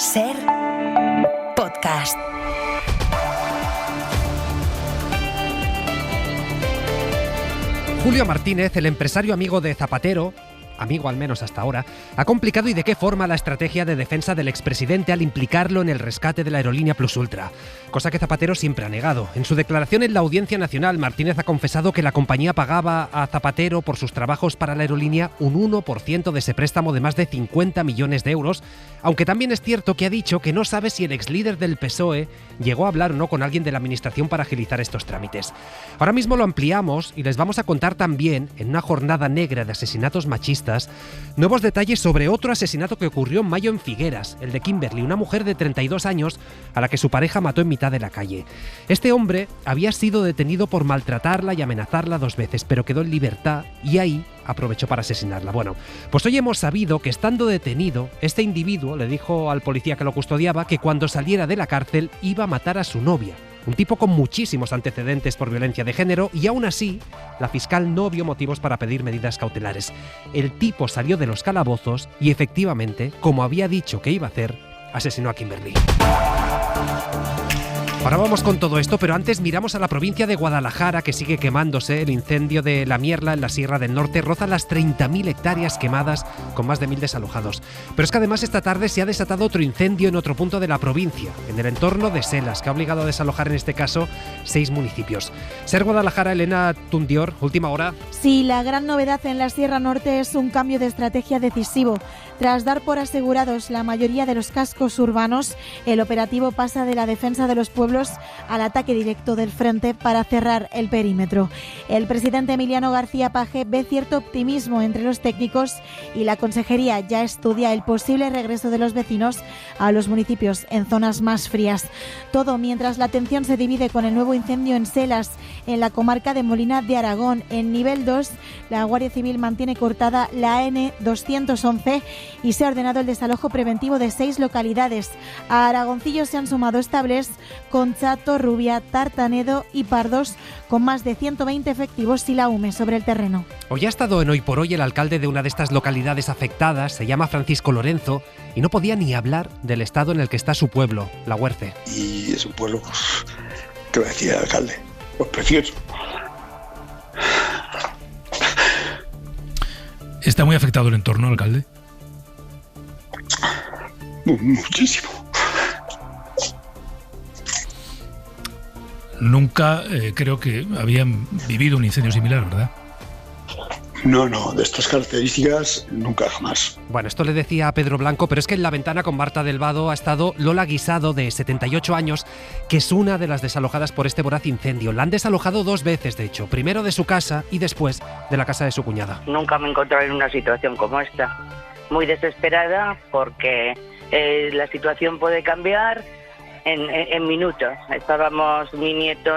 SER Podcast. Julio Martínez, el empresario amigo de Zapatero, amigo al menos hasta ahora, ha complicado y de qué forma la estrategia de defensa del expresidente al implicarlo en el rescate de la aerolínea Plus Ultra, cosa que Zapatero siempre ha negado. En su declaración en la Audiencia Nacional, Martínez ha confesado que la compañía pagaba a Zapatero por sus trabajos para la aerolínea un 1% de ese préstamo de más de 50 millones de euros, aunque también es cierto que ha dicho que no sabe si el exlíder del PSOE llegó a hablar o no con alguien de la administración para agilizar estos trámites. Ahora mismo lo ampliamos y les vamos a contar también, en una jornada negra de asesinatos machistas, nuevos detalles sobre otro asesinato que ocurrió en mayo en Figueras, el de Kimberly, una mujer de 32 años a la que su pareja mató en mitad de la calle. Este hombre había sido detenido por maltratarla y amenazarla 2 veces, pero quedó en libertad y ahí aprovechó para asesinarla. Bueno, pues hoy hemos sabido que estando detenido, este individuo le dijo al policía que lo custodiaba que cuando saliera de la cárcel iba a matar a su novia. Un tipo con muchísimos antecedentes por violencia de género y aún así, la fiscal no vio motivos para pedir medidas cautelares. El tipo salió de los calabozos y efectivamente, como había dicho que iba a hacer, asesinó a Kimberly. Ahora vamos con todo esto, pero antes miramos a la provincia de Guadalajara, que sigue quemándose. El incendio de La Mierla en la Sierra del Norte roza las 30.000 hectáreas quemadas, con más de 1.000 desalojados. Pero es que además esta tarde se ha desatado otro incendio en otro punto de la provincia, en el entorno de Selas, que ha obligado a desalojar en este caso 6 municipios. SER Guadalajara, Elena Tundior, última hora. Sí, la gran novedad en la Sierra Norte es un cambio de estrategia decisivo. Tras dar por asegurados la mayoría de los cascos urbanos, el operativo pasa de la defensa de los pueblos al ataque directo del frente para cerrar el perímetro. El presidente Emiliano García Paje ve cierto optimismo entre los técnicos y la consejería ya estudia el posible regreso de los vecinos a los municipios en zonas más frías. Todo mientras la atención se divide con el nuevo incendio en Selas, en la comarca de Molina de Aragón. En nivel 2, la Guardia Civil mantiene cortada la N211 y se ha ordenado el desalojo preventivo de 6 localidades. A Aragoncillo se han sumado estables Conchato, Rubia, Tartanedo y Pardos, con más de 120 efectivos y la UME sobre el terreno. Hoy ha estado en Hoy por Hoy el alcalde de una de estas localidades afectadas, se llama Francisco Lorenzo, y no podía ni hablar del estado en el que está su pueblo, La Huerce. Y es un pueblo, pues, ¿qué va a decir el alcalde? Pues precioso. ¿Está muy afectado el entorno, alcalde? Muchísimo. Nunca creo que habían vivido un incendio similar, ¿verdad? No, de estas características nunca jamás. Bueno, esto le decía a Pedro Blanco, pero es que en la ventana con Marta del Vado ha estado Lola Guisado, de 78 años, que es una de las desalojadas por este voraz incendio. La han desalojado 2 veces, de hecho, primero de su casa y después de la casa de su cuñada. Nunca me he encontrado en una situación como esta. Muy desesperada porque la situación puede cambiar en minutos. Estábamos mi nieto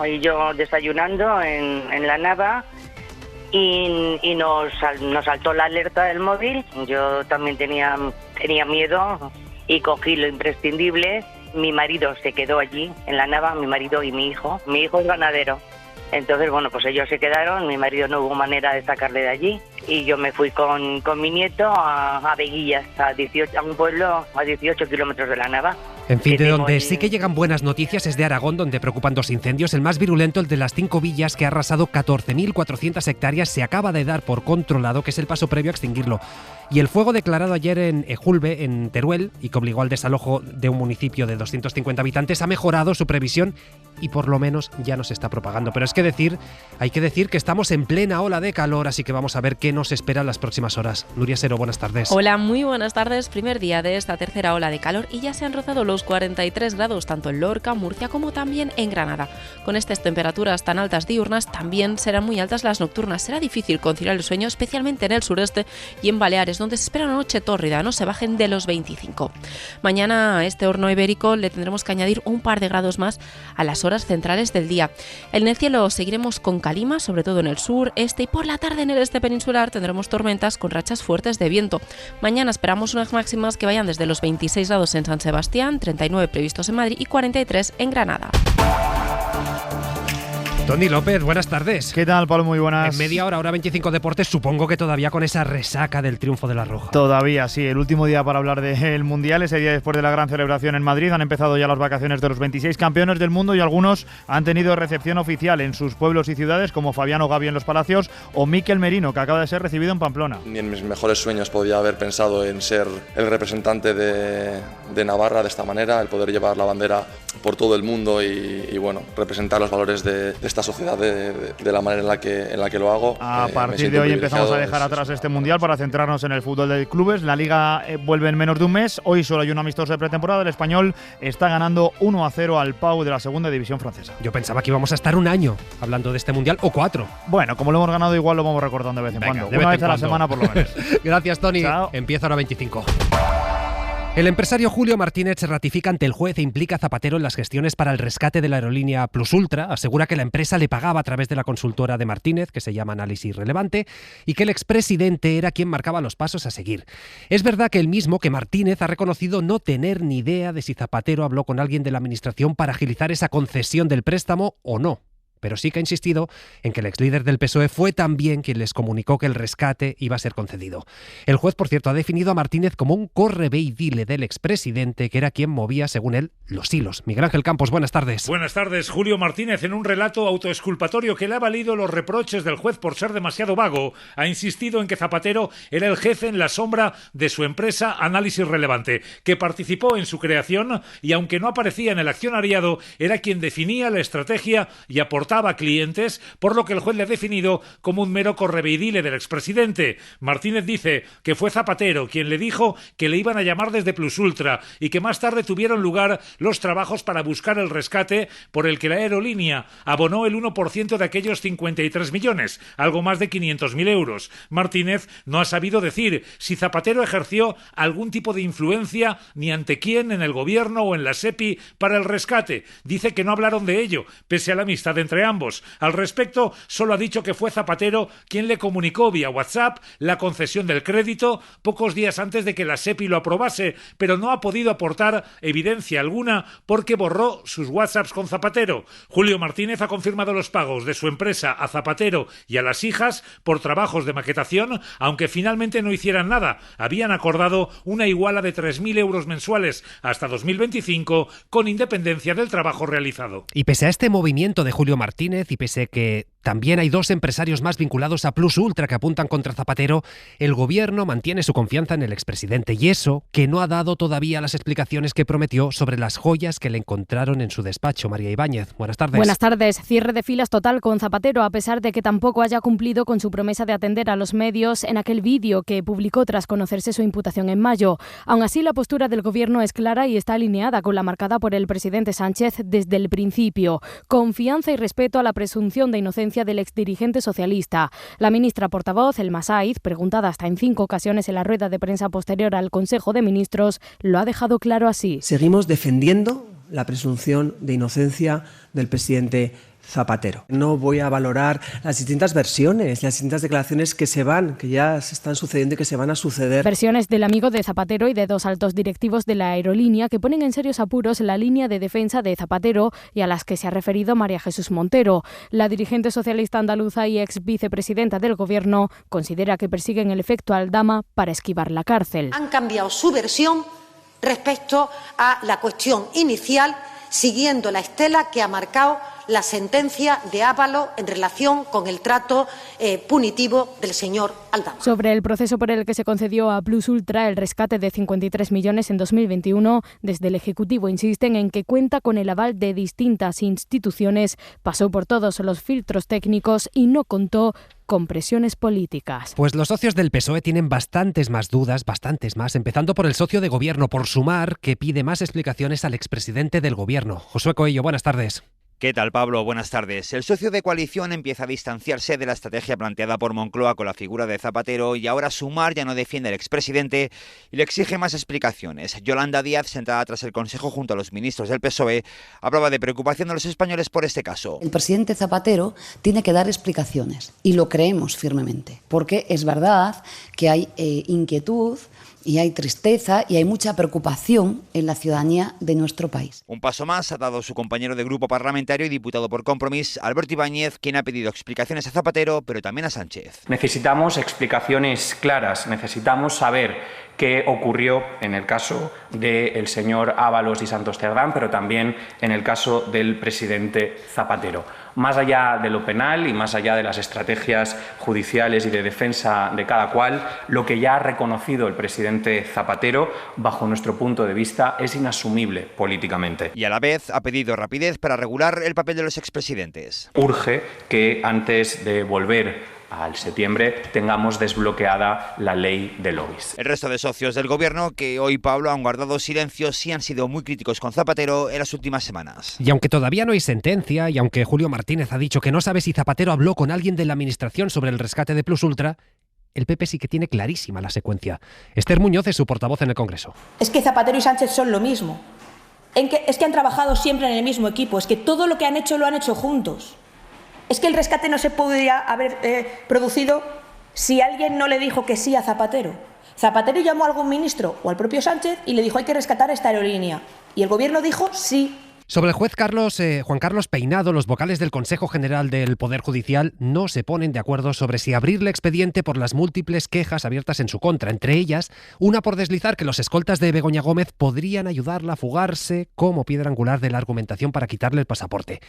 y yo desayunando en la nava y nos saltó la alerta del móvil. Yo también tenía miedo y cogí lo imprescindible. Mi marido se quedó allí en la nava, mi marido y mi hijo. Mi hijo es ganadero. Entonces, bueno, pues ellos se quedaron, mi marido no hubo manera de sacarle de allí y yo me fui con mi nieto a Veguillas, a un pueblo a 18 kilómetros de la Nava. En fin, de donde sí que llegan buenas noticias es de Aragón, donde preocupan 2 incendios. El más virulento, el de las 5 villas, que ha arrasado 14.400 hectáreas, se acaba de dar por controlado, que es el paso previo a extinguirlo. Y el fuego declarado ayer en Ejulbe, en Teruel, y que obligó al desalojo de un municipio de 250 habitantes, ha mejorado su previsión y por lo menos ya no se está propagando. Pero hay que decir que estamos en plena ola de calor, así que vamos a ver qué nos espera en las próximas horas. Nuria Sero, buenas tardes. Hola, muy buenas tardes. Primer día de esta tercera ola de calor y ya se han rozado los 43 grados tanto en Lorca, Murcia como también en Granada. Con estas temperaturas tan altas diurnas también serán muy altas las nocturnas. Será difícil conciliar el sueño, especialmente en el sureste y en Baleares, donde se espera una noche tórrida, no se bajen de los 25. Mañana a este horno ibérico le tendremos que añadir un par de grados más a las horas centrales del día. En el cielo seguiremos con calima, sobre todo en el sur, este y por la tarde en el este peninsular tendremos tormentas con rachas fuertes de viento. Mañana esperamos unas máximas que vayan desde los 26 grados en San Sebastián, 39 previstos en Madrid y 43 en Granada. Tony López, buenas tardes. ¿Qué tal, Pablo? Muy buenas. En media hora, hora 25 Deportes, supongo que todavía con esa resaca del triunfo de la Roja. Todavía, sí. El último día para hablar del Mundial, ese día después de la gran celebración en Madrid. Han empezado ya las vacaciones de los 26 campeones del mundo y algunos han tenido recepción oficial en sus pueblos y ciudades, como Fabiano Gavi en Los Palacios o Mikel Merino, que acaba de ser recibido en Pamplona. Ni en mis mejores sueños podía haber pensado en ser el representante de Navarra de esta manera, el poder llevar la bandera por todo el mundo y bueno, representar los valores de esta sociedad de la manera en la que lo hago. A partir de hoy empezamos a dejar atrás este Mundial para centrarnos en el fútbol de clubes. La Liga vuelve en menos de un mes. Hoy solo hay un amistoso de pretemporada. El Español está ganando 1-0 al Pau de la segunda división francesa. Yo pensaba que íbamos a estar un año hablando de este Mundial, o 4. Bueno, como lo hemos ganado, igual lo vamos recordando de vez en cuando. Una vez a la semana por lo menos. Gracias, Tony. Chao. Empieza ahora 25. El empresario Julio Martínez se ratifica ante el juez e implica a Zapatero en las gestiones para el rescate de la aerolínea Plus Ultra. Asegura que la empresa le pagaba a través de la consultora de Martínez, que se llama Análisis Relevante, y que el expresidente era quien marcaba los pasos a seguir. Es verdad que él mismo, que Martínez, ha reconocido no tener ni idea de si Zapatero habló con alguien de la administración para agilizar esa concesión del préstamo o no. Pero sí que ha insistido en que el exlíder del PSOE fue también quien les comunicó que el rescate iba a ser concedido. El juez, por cierto, ha definido a Martínez como un corre ve y dile del expresidente, que era quien movía, según él, los hilos. Miguel Ángel Campos, buenas tardes. Buenas tardes. Julio Martínez, en un relato autoexculpatorio que le ha valido los reproches del juez por ser demasiado vago, ha insistido en que Zapatero era el jefe en la sombra de su empresa Análisis Relevante, que participó en su creación y, aunque no aparecía en el accionariado, era quien definía la estrategia y aportaba clientes, por lo que el juez le ha definido como un mero correveidile del expresidente. Martínez dice que fue Zapatero quien le dijo que le iban a llamar desde Plus Ultra y que más tarde tuvieron lugar los trabajos para buscar el rescate, por el que la aerolínea abonó el 1% de aquellos 53 millones, algo más de 500.000 euros. Martínez no ha sabido decir si Zapatero ejerció algún tipo de influencia, ni ante quién, en el gobierno o en la SEPI, para el rescate. Dice que no hablaron de ello, pese a la amistad entre ambos. Al respecto, solo ha dicho que fue Zapatero quien le comunicó vía WhatsApp la concesión del crédito pocos días antes de que la SEPI lo aprobase, pero no ha podido aportar evidencia alguna porque borró sus WhatsApps con Zapatero. Julio Martínez ha confirmado los pagos de su empresa a Zapatero y a las hijas por trabajos de maquetación, aunque finalmente no hicieran nada. Habían acordado una iguala de 3.000 euros mensuales hasta 2025, con independencia del trabajo realizado. Y pese a este movimiento de Julio Martínez, y pese a que también hay dos empresarios más vinculados a Plus Ultra que apuntan contra Zapatero, el gobierno mantiene su confianza en el expresidente, y eso que no ha dado todavía las explicaciones que prometió sobre las joyas que le encontraron en su despacho. María Ibáñez, buenas tardes. Buenas tardes. Cierre de filas total con Zapatero, a pesar de que tampoco haya cumplido con su promesa de atender a los medios en aquel vídeo que publicó tras conocerse su imputación en mayo. Aún así, la postura del gobierno es clara y está alineada con la marcada por el presidente Sánchez desde el principio. Confianza y respeto a la presunción de inocencia del exdirigente socialista. La ministra portavoz, Elma Saiz, preguntada hasta en 5 ocasiones en la rueda de prensa posterior al Consejo de Ministros, lo ha dejado claro así. Seguimos defendiendo la presunción de inocencia del presidente Zapatero. No voy a valorar las distintas versiones, las distintas declaraciones que ya se están sucediendo y que se van a suceder. Versiones del amigo de Zapatero y de 2 altos directivos de la aerolínea que ponen en serios apuros la línea de defensa de Zapatero y a las que se ha referido María Jesús Montero. La dirigente socialista andaluza y ex vicepresidenta del gobierno considera que persiguen el efecto Aldama para esquivar la cárcel. Han cambiado su versión respecto a la cuestión inicial, siguiendo la estela que ha marcado la sentencia de Ábalos en relación con el trato punitivo del señor Aldama. Sobre el proceso por el que se concedió a Plus Ultra el rescate de 53 millones en 2021, desde el Ejecutivo insisten en que cuenta con el aval de distintas instituciones, pasó por todos los filtros técnicos y no contó con presiones políticas. Pues los socios del PSOE tienen bastantes más dudas, empezando por el socio de gobierno, por Sumar, que pide más explicaciones al expresidente del gobierno. Josué Coello, buenas tardes. ¿Qué tal, Pablo? Buenas tardes. El socio de coalición empieza a distanciarse de la estrategia planteada por Moncloa con la figura de Zapatero y ahora Sumar ya no defiende al expresidente y le exige más explicaciones. Yolanda Díaz, sentada tras el Consejo junto a los ministros del PSOE, hablaba de preocupación de los españoles por este caso. El presidente Zapatero tiene que dar explicaciones y lo creemos firmemente, porque es verdad que hay inquietud y hay tristeza y hay mucha preocupación en la ciudadanía de nuestro país. Un paso más ha dado su compañero de grupo parlamentario y diputado por Compromís, Alberto Ibáñez, quien ha pedido explicaciones a Zapatero, pero también a Sánchez. Necesitamos explicaciones claras, necesitamos saber qué ocurrió en el caso del señor Ábalos y Santos Cerdán, pero también en el caso del presidente Zapatero. Más allá de lo penal y más allá de las estrategias judiciales y de defensa de cada cual, lo que ya ha reconocido el presidente Zapatero, bajo nuestro punto de vista, es inasumible políticamente. Y a la vez ha pedido rapidez para regular el papel de los expresidentes. Urge que antes de volver al septiembre tengamos desbloqueada la ley de lobbies. El resto de socios del gobierno, que hoy, Pablo, han guardado silencio, sí han sido muy críticos con Zapatero en las últimas semanas. Y aunque todavía no hay sentencia, y aunque Julio Martínez ha dicho que no sabe si Zapatero habló con alguien de la administración sobre el rescate de Plus Ultra, el PP sí que tiene clarísima la secuencia. Esther Muñoz es su portavoz en el Congreso. Es que Zapatero y Sánchez son lo mismo. Es que han trabajado siempre en el mismo equipo. Es que todo lo que han hecho lo han hecho juntos. Es que el rescate no se podría haber producido si alguien no le dijo que sí a Zapatero. Zapatero llamó a algún ministro o al propio Sánchez y le dijo: hay que rescatar esta aerolínea. Y el gobierno dijo sí. Sobre el juez Juan Carlos Peinado, los vocales del Consejo General del Poder Judicial no se ponen de acuerdo sobre si abrirle expediente por las múltiples quejas abiertas en su contra, entre ellas una por deslizar que los escoltas de Begoña Gómez podrían ayudarla a fugarse como piedra angular de la argumentación para quitarle el pasaporte.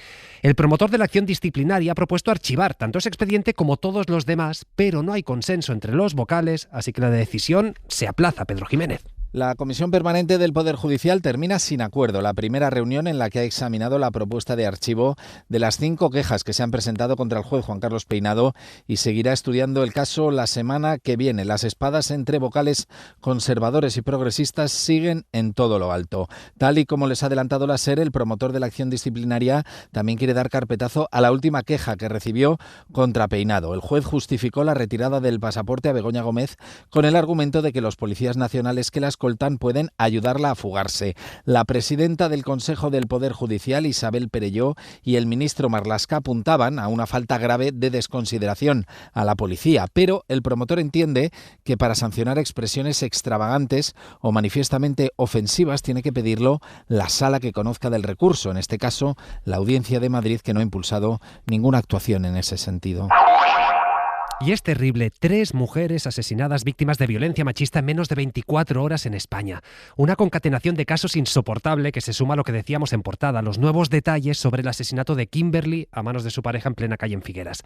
El promotor de la acción disciplinaria ha propuesto archivar tanto ese expediente como todos los demás, pero no hay consenso entre los vocales, así que la decisión se aplaza. Pedro Jiménez. La Comisión Permanente del Poder Judicial termina sin acuerdo la primera reunión en la que ha examinado la propuesta de archivo de las 5 quejas que se han presentado contra el juez Juan Carlos Peinado y seguirá estudiando el caso la semana que viene. Las espadas entre vocales conservadores y progresistas siguen en todo lo alto. Tal y como les ha adelantado la SER, el promotor de la acción disciplinaria también quiere dar carpetazo a la última queja que recibió contra Peinado. El juez justificó la retirada del pasaporte a Begoña Gómez con el argumento de que los policías nacionales que la escoltan pueden ayudarla a fugarse. La presidenta del Consejo del Poder Judicial, Isabel Perelló, y el ministro Marlaska apuntaban a una falta grave de desconsideración a la policía, pero el promotor entiende que para sancionar expresiones extravagantes o manifiestamente ofensivas tiene que pedirlo la sala que conozca del recurso, en este caso la Audiencia de Madrid, que no ha impulsado ninguna actuación en ese sentido. Y es terrible, 3 mujeres asesinadas víctimas de violencia machista en menos de 24 horas en España. Una concatenación de casos insoportable que se suma a lo que decíamos en portada, los nuevos detalles sobre el asesinato de Kimberly a manos de su pareja en plena calle en Figueras.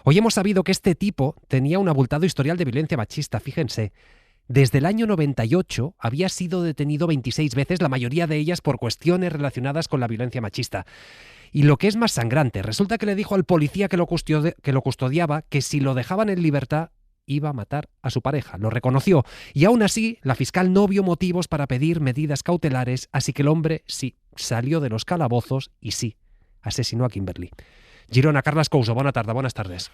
Hoy hemos sabido que este tipo tenía un abultado historial de violencia machista, fíjense. Desde el año 98 había sido detenido 26 veces, la mayoría de ellas por cuestiones relacionadas con la violencia machista. Y lo que es más sangrante, resulta que le dijo al policía que lo custodiaba que si lo dejaban en libertad iba a matar a su pareja. Lo reconoció y aún así la fiscal no vio motivos para pedir medidas cautelares, así que el hombre sí salió de los calabozos y sí asesinó a Kimberly. Girona, Carles Couso, buenas tardes.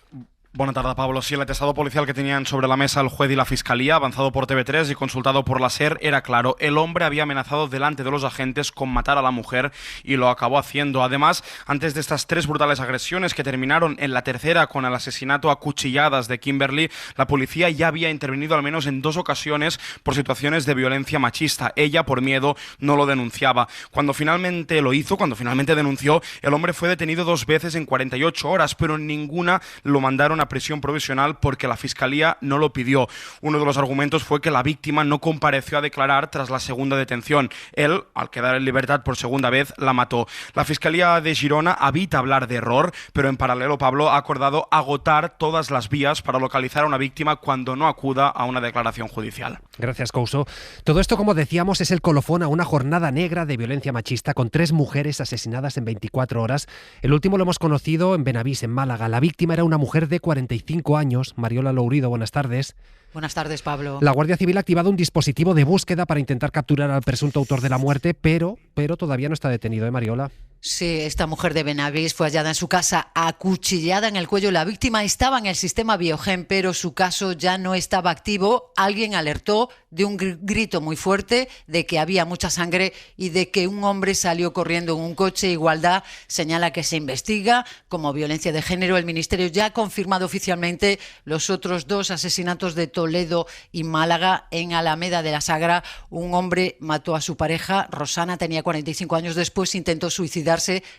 Buenas tardes, Pablo. Sí, el atestado policial que tenían sobre la mesa el juez y la fiscalía, avanzado por TV3 y consultado por la SER, era claro. El hombre había amenazado delante de los agentes con matar a la mujer y lo acabó haciendo. Además, antes de estas 3 brutales agresiones que terminaron en la tercera con el asesinato a cuchilladas de Kimberly, la policía ya había intervenido al menos en 2 ocasiones por situaciones de violencia machista. Ella, por miedo, no lo denunciaba. Cuando finalmente lo hizo, cuando finalmente denunció, el hombre fue detenido 2 veces en 48 horas, pero en ninguna lo mandaron a prisión provisional porque la fiscalía no lo pidió. Uno de los argumentos fue que la víctima no compareció a declarar tras la segunda detención. Él, al quedar en libertad por segunda vez, la mató. La fiscalía de Girona evita hablar de error, pero en paralelo, Pablo, ha acordado agotar todas las vías para localizar a una víctima cuando no acuda a una declaración judicial. Gracias, Couso. Todo esto, como decíamos, es el colofón a una jornada negra de violencia machista con 3 mujeres asesinadas en 24 horas. El último lo hemos conocido en Benavís, en Málaga. La víctima era una mujer de 45 años. Mariola Lourido, buenas tardes. Buenas tardes, Pablo. La Guardia Civil ha activado un dispositivo de búsqueda para intentar capturar al presunto autor de la muerte, pero todavía no está detenido, ¿eh, Mariola? Sí, esta mujer de Benavís fue hallada en su casa acuchillada en el cuello. La víctima estaba en el sistema Biogen, pero su caso ya no estaba activo. Alguien alertó de un grito muy fuerte, de que había mucha sangre y de que un hombre salió corriendo en un coche. Igualdad señala que se investiga como violencia de género. El Ministerio ya ha confirmado oficialmente los otros 2 asesinatos de Toledo y Málaga. En Alameda de la Sagra, un hombre mató a su pareja. Rosana tenía 45 años. Después intentó suicidarse.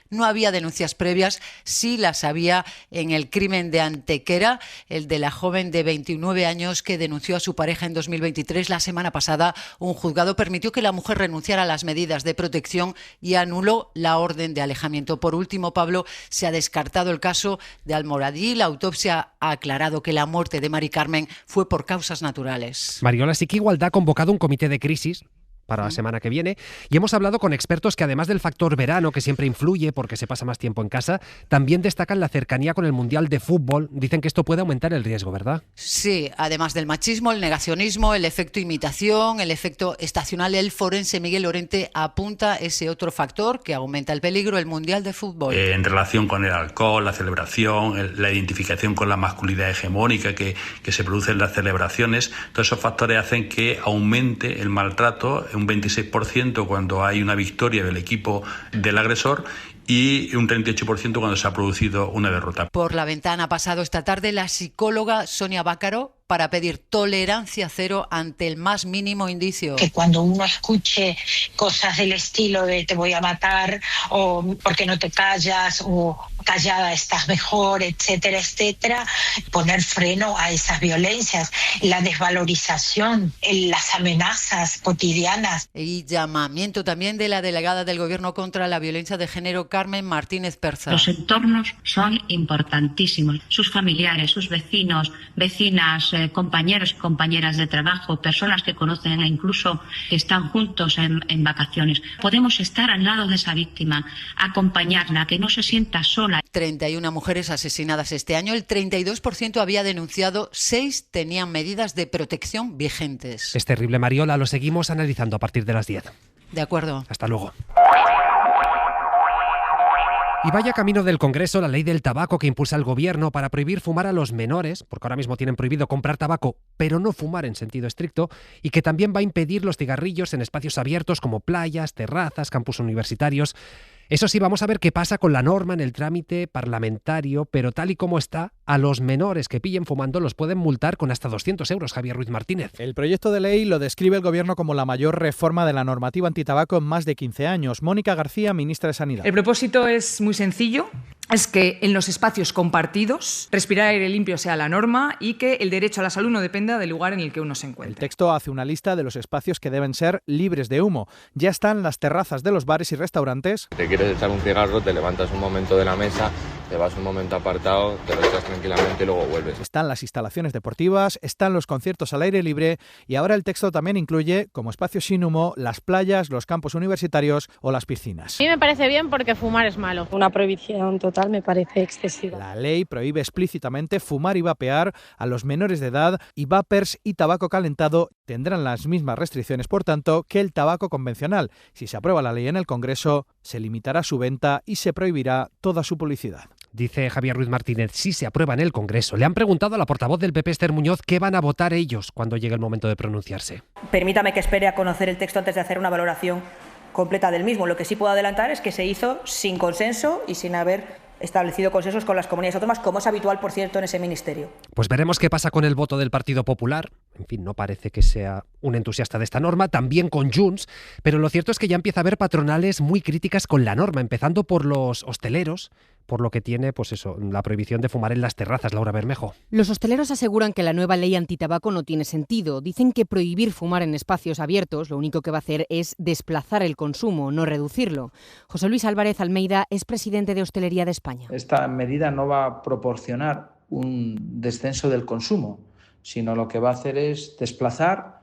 No había denuncias previas, sí las había en el crimen de Antequera, el de la joven de 29 años que denunció a su pareja en 2023. La semana pasada, un juzgado permitió que la mujer renunciara a las medidas de protección y anuló la orden de alejamiento. Por último, Pablo, se ha descartado el caso de Almoradí. La autopsia ha aclarado que la muerte de Mari Carmen fue por causas naturales. Mariola, sí que Igualdad ha convocado un comité de crisis para la semana que viene, y hemos hablado con expertos que, además del factor verano, que siempre influye porque se pasa más tiempo en casa, también destacan la cercanía con el Mundial de Fútbol. Dicen que esto puede aumentar el riesgo, ¿verdad? Sí, además del machismo, el negacionismo, el efecto imitación, el efecto estacional, el forense Miguel Lorente apunta ese otro factor que aumenta el peligro, el Mundial de Fútbol. En relación con el alcohol, la celebración, la identificación con la masculinidad hegemónica que se produce en las celebraciones, todos esos factores hacen que aumente el maltrato un 26% cuando hay una victoria del equipo del agresor y un 38% cuando se ha producido una derrota. Por la ventana ha pasado esta tarde la psicóloga Sonia Bácaro para pedir tolerancia cero ante el más mínimo indicio. Que cuando uno escuche cosas del estilo de te voy a matar, o ¿por qué no te callas?, o callada estás mejor, etcétera, etcétera, poner freno a esas violencias, la desvalorización, las amenazas cotidianas. Y llamamiento también de la delegada del Gobierno contra la violencia de género, Carmen Martínez Perza. Los entornos son importantísimos. Sus familiares, sus vecinos, vecinas, compañeros y compañeras de trabajo, personas que conocen e incluso que están juntos en vacaciones. Podemos estar al lado de esa víctima, acompañarla, que no se sienta sola. 31 mujeres asesinadas este año, el 32% había denunciado, 6 tenían medidas de protección vigentes. Es terrible, Mariola, lo seguimos analizando a partir de las 10. De acuerdo. Hasta luego. Y vaya camino del Congreso la ley del tabaco que impulsa el Gobierno para prohibir fumar a los menores, porque ahora mismo tienen prohibido comprar tabaco, pero no fumar en sentido estricto, y que también va a impedir los cigarrillos en espacios abiertos como playas, terrazas, campus universitarios. Eso sí, vamos a ver qué pasa con la norma en el trámite parlamentario, pero tal y como está, a los menores que pillen fumando los pueden multar con hasta 200 euros, Javier Ruiz Martínez. El proyecto de ley lo describe el Gobierno como la mayor reforma de la normativa antitabaco en más de 15 años. Mónica García, ministra de Sanidad. El propósito es muy sencillo. Es que en los espacios compartidos respirar aire limpio sea la norma y que el derecho a la salud no dependa del lugar en el que uno se encuentre. El texto hace una lista de los espacios que deben ser libres de humo. Ya están las terrazas de los bares y restaurantes. Te quieres echar un cigarro, te levantas un momento de la mesa, te vas un momento apartado, te lo echas tranquilamente y luego vuelves. Están las instalaciones deportivas, están los conciertos al aire libre y ahora el texto también incluye como espacios sin humo las playas, los campus universitarios o las piscinas. A mí me parece bien porque fumar es malo. Una prohibición total me parece excesiva. La ley prohíbe explícitamente fumar y vapear a los menores de edad y vapers y tabaco calentado tendrán las mismas restricciones, por tanto, que el tabaco convencional. Si se aprueba la ley en el Congreso, se limitará su venta y se prohibirá toda su publicidad. Dice Javier Ruiz Martínez, si se aprueba en el Congreso. Le han preguntado a la portavoz del PP, Esther Muñoz, qué van a votar ellos cuando llegue el momento de pronunciarse. Permítame que espere a conocer el texto antes de hacer una valoración completa del mismo. Lo que sí puedo adelantar es que se hizo sin consenso y sin haber establecido consensos con las comunidades autónomas, como es habitual, por cierto, en ese ministerio. Pues veremos qué pasa con el voto del Partido Popular. En fin, no parece que sea un entusiasta de esta norma, también con Junts, pero lo cierto es que ya empieza a haber patronales muy críticas con la norma, empezando por los hosteleros, por lo que tiene, pues eso, la prohibición de fumar en las terrazas. Laura Bermejo. Los hosteleros aseguran que la nueva ley antitabaco no tiene sentido. Dicen que prohibir fumar en espacios abiertos lo único que va a hacer es desplazar el consumo, no reducirlo. José Luis Álvarez Almeida es presidente de Hostelería de España. Esta medida no va a proporcionar un descenso del consumo, sino lo que va a hacer es desplazar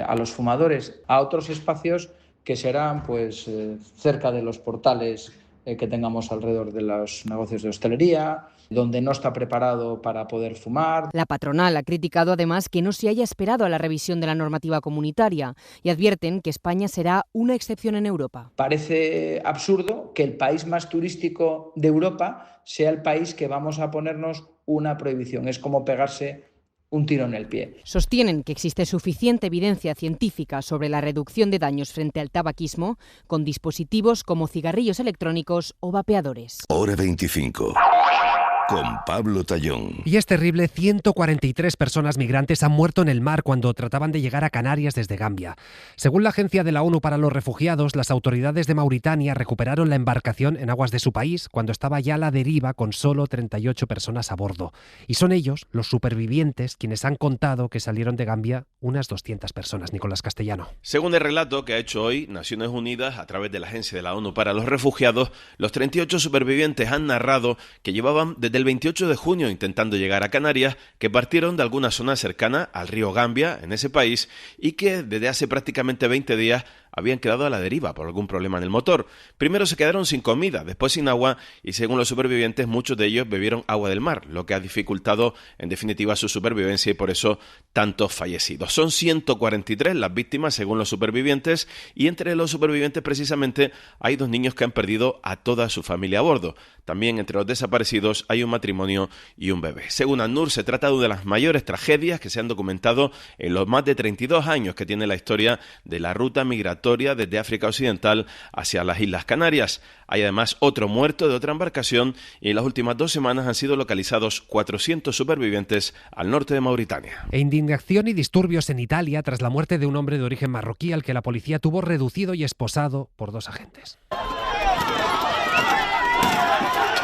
a los fumadores a otros espacios que serán cerca de los portales que tengamos alrededor de los negocios de hostelería, donde no está preparado para poder fumar. La patronal ha criticado además que no se haya esperado a la revisión de la normativa comunitaria y advierten que España será una excepción en Europa. Parece absurdo que el país más turístico de Europa sea el país que vamos a ponernos una prohibición. Es como pegarse un tiro en el pie. Sostienen que existe suficiente evidencia científica sobre la reducción de daños frente al tabaquismo con dispositivos como cigarrillos electrónicos o vapeadores. Hora 25. Con Pablo Tallón. Y es terrible, 143 personas migrantes han muerto en el mar cuando trataban de llegar a Canarias desde Gambia. Según la Agencia de la ONU para los Refugiados, las autoridades de Mauritania recuperaron la embarcación en aguas de su país cuando estaba ya a la deriva con solo 38 personas a bordo. Y son ellos, los supervivientes, quienes han contado que salieron de Gambia unas 200 personas. Nicolás Castellano. Según el relato que ha hecho hoy Naciones Unidas a través de la Agencia de la ONU para los Refugiados, los 38 supervivientes han narrado que llevaban desde el 28 de junio intentando llegar a Canarias, que partieron de alguna zona cercana al río Gambia, en ese país, y que desde hace prácticamente 20 días habían quedado a la deriva por algún problema en el motor. Primero se quedaron sin comida, después sin agua y según los supervivientes muchos de ellos bebieron agua del mar, lo que ha dificultado en definitiva su supervivencia y por eso tantos fallecidos. Son 143 las víctimas según los supervivientes y entre los supervivientes precisamente hay 2 niños que han perdido a toda su familia a bordo. También entre los desaparecidos hay un matrimonio y un bebé. Según ACNUR se trata de una de las mayores tragedias que se han documentado en los más de 32 años que tiene la historia de la ruta migratoria desde África Occidental hacia las Islas Canarias. Hay además otro muerto de otra embarcación y en las últimas 2 semanas han sido localizados 400 supervivientes al norte de Mauritania. E indignación y disturbios en Italia tras la muerte de un hombre de origen marroquí al que la policía tuvo reducido y esposado por 2 agentes.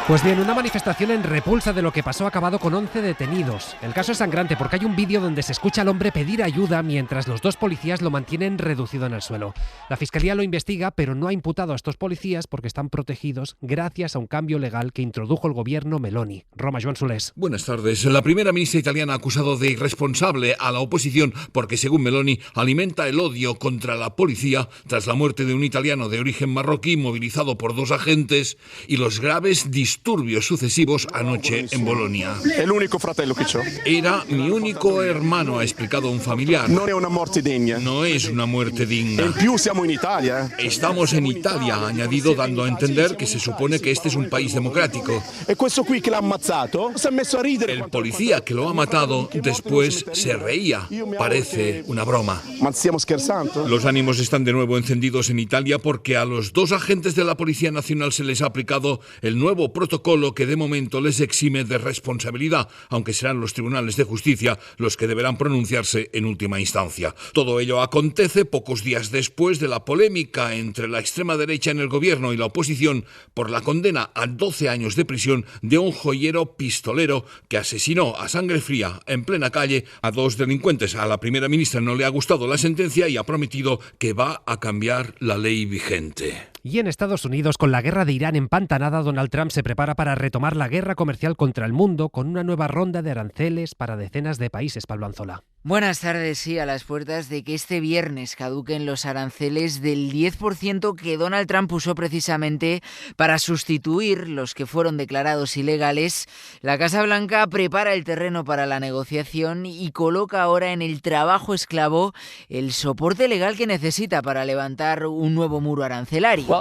Pues bien, una manifestación en repulsa de lo que pasó ha acabado con 11 detenidos. El caso es sangrante porque hay un vídeo donde se escucha al hombre pedir ayuda mientras los 2 policías lo mantienen reducido en el suelo. La Fiscalía lo investiga, pero no ha imputado a estos policías porque están protegidos gracias a un cambio legal que introdujo el gobierno Meloni. Roma, Joan Solés. Buenas tardes. La primera ministra italiana ha acusado de irresponsable a la oposición porque, según Meloni, alimenta el odio contra la policía tras la muerte de un italiano de origen marroquí movilizado por 2 agentes y los graves disturbios sucesivos anoche en Bolonia. El único fratello que c'ho. Era mi único hermano, ha explicado un familiar. No es una muerte digna. No es una muerte digna. En più siamo in Italia. Estamos en Italia, ha añadido, dando a entender que se supone que este es un país democrático. E questo qui che l'ha ammazzato si è messo a ridere. El policía que lo ha matado después se reía. Parece una broma. Ma stiamo scherzando? Los ánimos están de nuevo encendidos en Italia porque a los 2 agentes de la Policía Nacional se les ha aplicado el nuevo protocolo que de momento les exime de responsabilidad, aunque serán los tribunales de justicia los que deberán pronunciarse en última instancia. Todo ello acontece pocos días después de la polémica entre la extrema derecha en el gobierno y la oposición por la condena a 12 años de prisión de un joyero pistolero que asesinó a sangre fría en plena calle a 2 delincuentes. A la primera ministra no le ha gustado la sentencia y ha prometido que va a cambiar la ley vigente. Y en Estados Unidos, con la guerra de Irán empantanada, Donald Trump se prepara para retomar la guerra comercial contra el mundo con una nueva ronda de aranceles para decenas de países. Pablo Anzola. Buenas tardes, sí, a las puertas de que este viernes caduquen los aranceles del 10% que Donald Trump usó precisamente para sustituir los que fueron declarados ilegales. La Casa Blanca prepara el terreno para la negociación y coloca ahora en el trabajo esclavo el soporte legal que necesita para levantar un nuevo muro arancelario.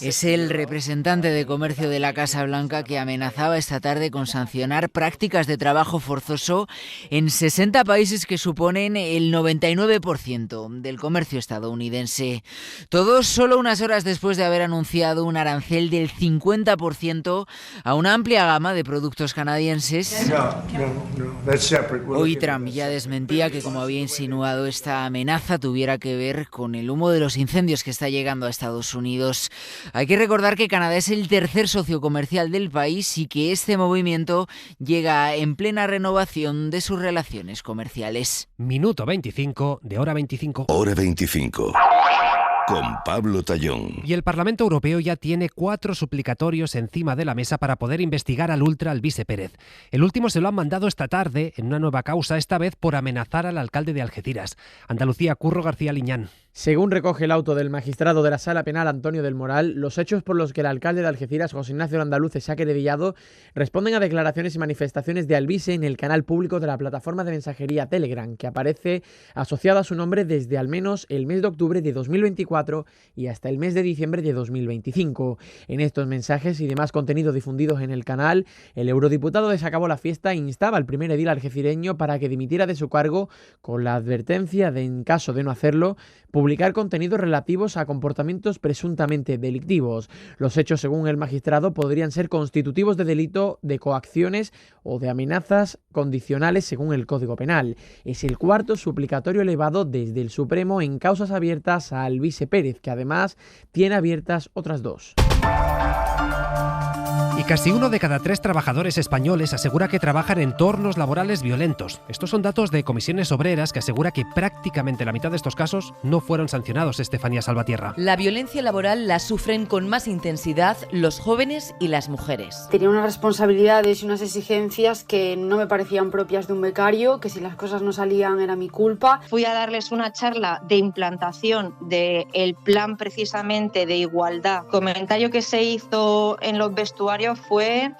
Es el representante de comercio de la Casa Blanca que amenazaba esta tarde con sancionar prácticas de trabajo forzoso en 60 países que suponen el 99% del comercio estadounidense. Todo solo unas horas después de haber anunciado un arancel del 50% a una amplia gama de productos canadienses. Hoy Trump ya desmentía que, como había insinuado, esta amenaza tuviera que ver con el humo de los incendios que está llegando a Estados Unidos. Hay que recordar que Canadá es el tercer socio comercial del país y que este movimiento llega en plena renovación de sus relaciones comerciales. Minuto 25 de Hora 25. Hora 25. Con Pablo Tallón. Y el Parlamento Europeo ya tiene 4 suplicatorios encima de la mesa para poder investigar al ultra Alvise Pérez. El último se lo han mandado esta tarde en una nueva causa, esta vez por amenazar al alcalde de Algeciras. Andalucía, Curro García Liñán. Según recoge el auto del magistrado de la Sala Penal Antonio del Moral, los hechos por los que el alcalde de Algeciras, José Ignacio Landaluce, se ha querellado responden a declaraciones y manifestaciones de Alvise en el canal público de la plataforma de mensajería Telegram, que aparece asociado a su nombre desde al menos el mes de octubre de 2024 y hasta el mes de diciembre de 2025. En estos mensajes y demás contenidos difundidos en el canal, el eurodiputado de Se Acabó la Fiesta instaba al primer edil algecireño para que dimitiera de su cargo con la advertencia de, en caso de no hacerlo, publicar contenidos relativos a comportamientos presuntamente delictivos. Los hechos, según el magistrado, podrían ser constitutivos de delito de coacciones o de amenazas condicionales según el Código Penal. Es el 4º suplicatorio elevado desde el Supremo en causas abiertas a Alvise Pérez, que además tiene abiertas otras 2. Y casi 1 de cada 3 trabajadores españoles asegura que trabajan en entornos laborales violentos. Estos son datos de Comisiones Obreras, que asegura que prácticamente la mitad de estos casos no fueron sancionados. Estefanía Salvatierra. La violencia laboral la sufren con más intensidad los jóvenes y las mujeres. Tenía unas responsabilidades y unas exigencias que no me parecían propias de un becario, que si las cosas no salían era mi culpa. Fui a darles una charla de implantación del plan precisamente de igualdad. El comentario que se hizo en los vestuarios fue,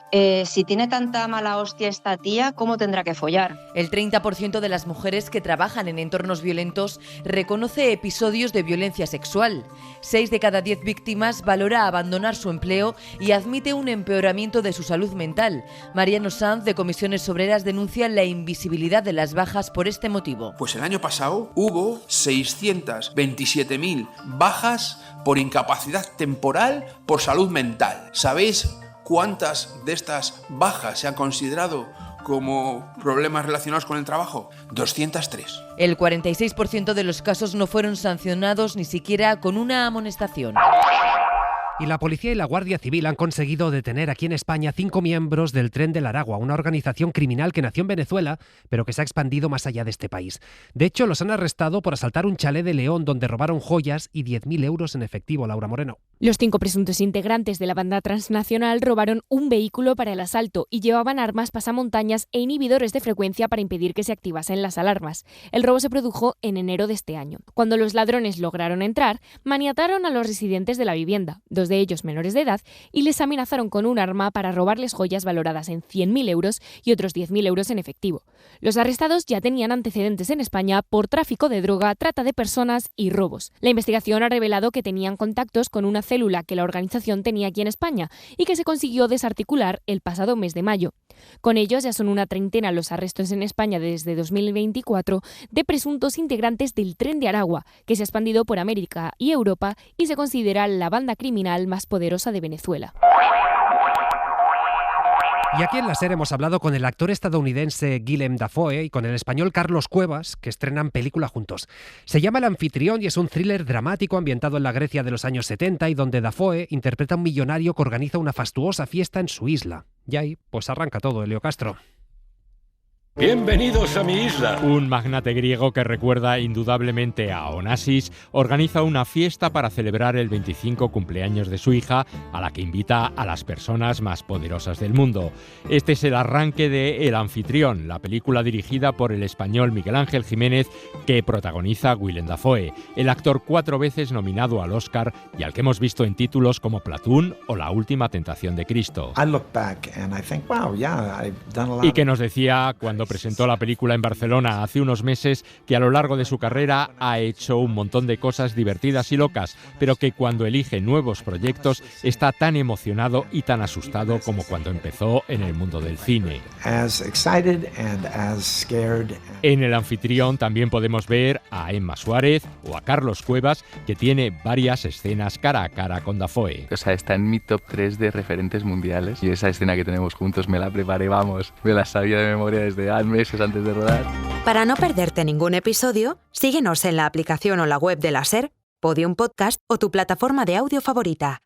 si tiene tanta mala hostia esta tía, ¿cómo tendrá que follar? El 30% de las mujeres que trabajan en entornos violentos reconoce episodios de violencia sexual. 6 de cada 10 víctimas valora abandonar su empleo y admite un empeoramiento de su salud mental. Mariano Sanz, de Comisiones Obreras, denuncia la invisibilidad de las bajas por este motivo. Pues el año pasado hubo 627.000 bajas por incapacidad temporal por salud mental. ¿Sabéis cuántas de estas bajas se han considerado como problemas relacionados con el trabajo? 203. El 46% de los casos no fueron sancionados ni siquiera con una amonestación. Y la policía y la Guardia Civil han conseguido detener aquí en España 5 miembros del Tren del Aragua, una organización criminal que nació en Venezuela, pero que se ha expandido más allá de este país. De hecho, los han arrestado por asaltar un chalet de León donde robaron joyas y 10.000 euros en efectivo. Laura Moreno. Los 5 presuntos integrantes de la banda transnacional robaron un vehículo para el asalto y llevaban armas, pasamontañas e inhibidores de frecuencia para impedir que se activasen las alarmas. El robo se produjo en enero de este año. Cuando los ladrones lograron entrar, maniataron a los residentes de la vivienda, 2 de ellos menores de edad, y les amenazaron con un arma para robarles joyas valoradas en 100.000 euros y otros 10.000 euros en efectivo. Los arrestados ya tenían antecedentes en España por tráfico de droga, trata de personas y robos. La investigación ha revelado que tenían contactos con una célula que la organización tenía aquí en España y que se consiguió desarticular el pasado mes de mayo. Con ellos ya son una treintena los arrestos en España desde 2024 de presuntos integrantes del Tren de Aragua, que se ha expandido por América y Europa y se considera la banda criminal más poderosa de Venezuela. Y aquí en la SER hemos hablado con el actor estadounidense Willem Dafoe y con el español Carlos Cuevas, que estrenan película juntos. Se llama El Anfitrión y es un thriller dramático ambientado en la Grecia de los años 70 y donde Dafoe interpreta a un millonario que organiza una fastuosa fiesta en su isla. Y ahí, pues arranca todo, Elio Castro. Bienvenidos a mi isla. Un magnate griego que recuerda indudablemente a Onassis organiza una fiesta para celebrar el 25 cumpleaños de su hija, a la que invita a las personas más poderosas del mundo. Este es el arranque de El Anfitrión, la película dirigida por el español Miguel Ángel Jiménez, que protagoniza Willem Dafoe, el actor 4 veces nominado al Oscar y al que hemos visto en títulos como Platoon o La Última Tentación de Cristo. Y que nos decía cuando presentó la película en Barcelona hace unos meses que a lo largo de su carrera ha hecho un montón de cosas divertidas y locas, pero que cuando elige nuevos proyectos está tan emocionado y tan asustado como cuando empezó en el mundo del cine. En El Anfitrión también podemos ver a Emma Suárez o a Carlos Cuevas, que tiene varias escenas cara a cara con Dafoe. O sea, está en mi top 3 de referentes mundiales y esa escena que tenemos juntos me la preparé, vamos, me la sabía de memoria desde meses antes de rodar. Para no perderte ningún episodio, síguenos en la aplicación o la web de la SER, Podium Podcast o tu plataforma de audio favorita.